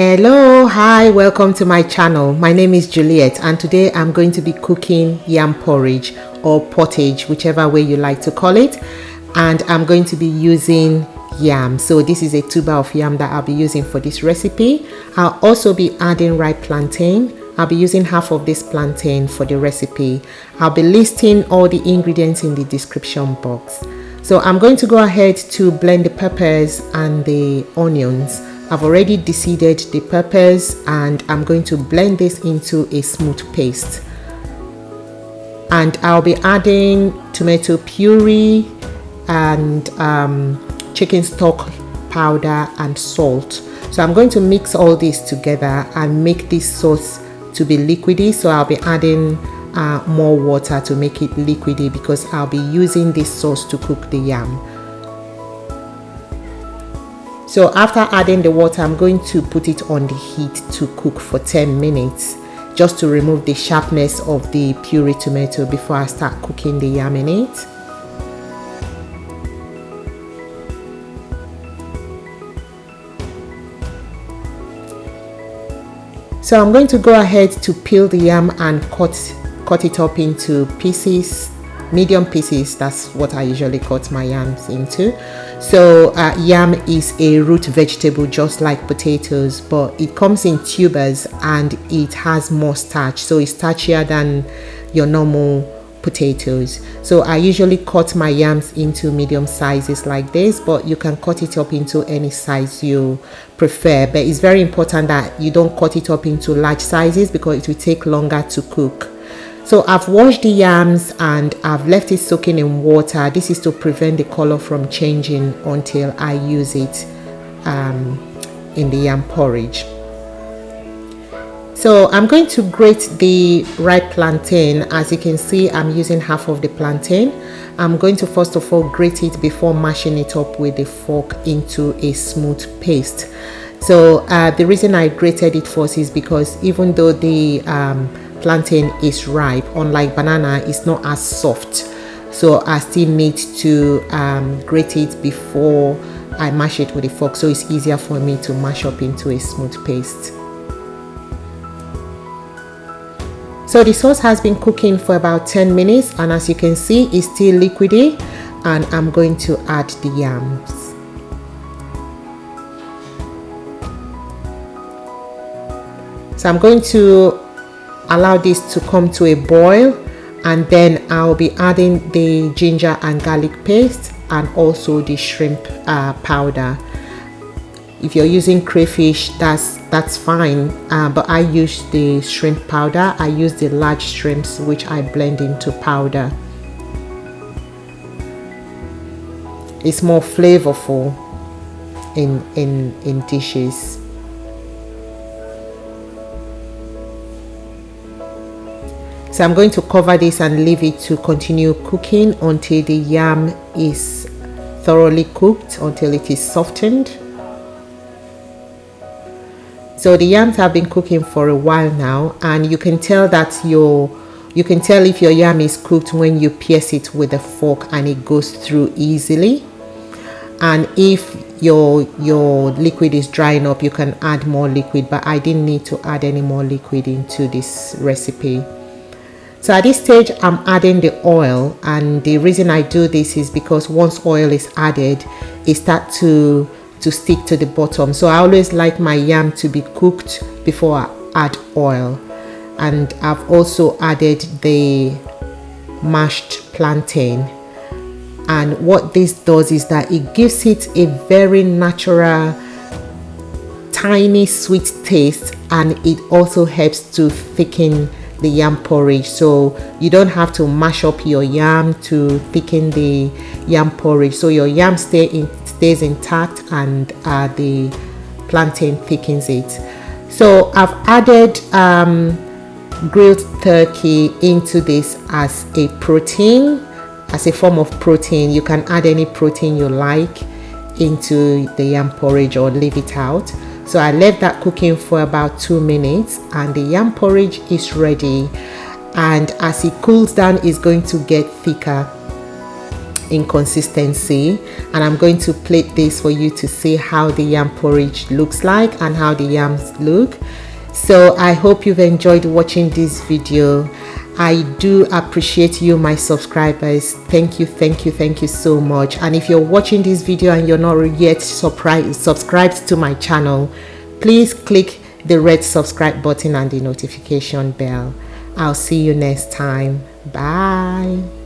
Hello, hi, welcome to my channel. My name is Juliet and today I'm going to be cooking yam porridge or pottage, whichever way you like to call it. And I'm going to be using yam. So this is a tuber of yam that I'll be using for this recipe. I'll also be adding ripe plantain. I'll be using half of this plantain for the recipe. I'll be listing all the ingredients in the description box. So I'm going to go ahead to blend the peppers and the onions. I've already de-seeded the peppers and I'm going to blend this into a smooth paste. And I'll be adding tomato puree and chicken stock powder and salt. So I'm going to mix all this together and make this sauce to be liquidy. So I'll be adding more water to make it liquidy because I'll be using this sauce to cook the yam. So after adding the water, I'm going to put it on the heat to cook for 10 minutes just to remove the sharpness of the puree tomato before I start cooking the yam in it. So I'm going to go ahead to peel the yam and cut it up into pieces, medium pieces. That's what I usually cut my yams into. So yam is a root vegetable just like potatoes, but it comes in tubers and it has more starch, so it's starchier than your normal potatoes. So I usually cut my yams into medium sizes like this, but you can cut it up into any size you prefer. But it's very important that you don't cut it up into large sizes because it will take longer to cook. So I've washed the yams and I've left it soaking in water. This is to prevent the color from changing until I use it in the yam porridge. So I'm going to grate the ripe plantain. As you can see, I'm using half of the plantain. I'm going to first of all grate it before mashing it up with a fork into a smooth paste. So the reason I grated it first is because even though the plantain is ripe, unlike banana, it's not as soft, so I still need to grate it before I mash it with a fork, so it's easier for me to mash up into a smooth paste. So the sauce has been cooking for about 10 minutes and as you can see, it's still liquidy, and I'm going to add the yams. So I'm going to allow this to come to a boil, and then I'll be adding the ginger and garlic paste and also the shrimp powder. If you're using crayfish, that's fine, but I use the shrimp powder. I use the large shrimps which I blend into powder. It's more flavorful in dishes. So I'm going to cover this and leave it to continue cooking until the yam is thoroughly cooked, until it is softened. So the yams have been cooking for a while now, and you can tell that you can tell if your yam is cooked when you pierce it with a fork and it goes through easily. And if your liquid is drying up, you can add more liquid, but I didn't need to add any more liquid into this recipe. So at this stage, I'm adding the oil, and the reason I do this is because once oil is added, it starts to stick to the bottom. So I always like my yam to be cooked before I add oil. And I've also added the mashed plantain. And what this does is that it gives it a very natural, tiny sweet taste, and it also helps to thicken the yam porridge. So you don't have to mash up your yam to thicken the yam porridge, so your yam stays intact and the plantain thickens it. So I've added grilled turkey into this as a protein, as a form of protein. You can add any protein you like into the yam porridge or leave it out. So I left that cooking for about 2 minutes and the yam porridge is ready, and as it cools down it's going to get thicker. in consistency, and I'm going to plate this for you to see how the yam porridge looks like and how the yams look. So I hope you've enjoyed watching this video. I do appreciate you, my subscribers. Thank you so much. And if you're watching this video and you're not yet subscribed to my channel, please click the red subscribe button and the notification bell. I'll see you next time. Bye.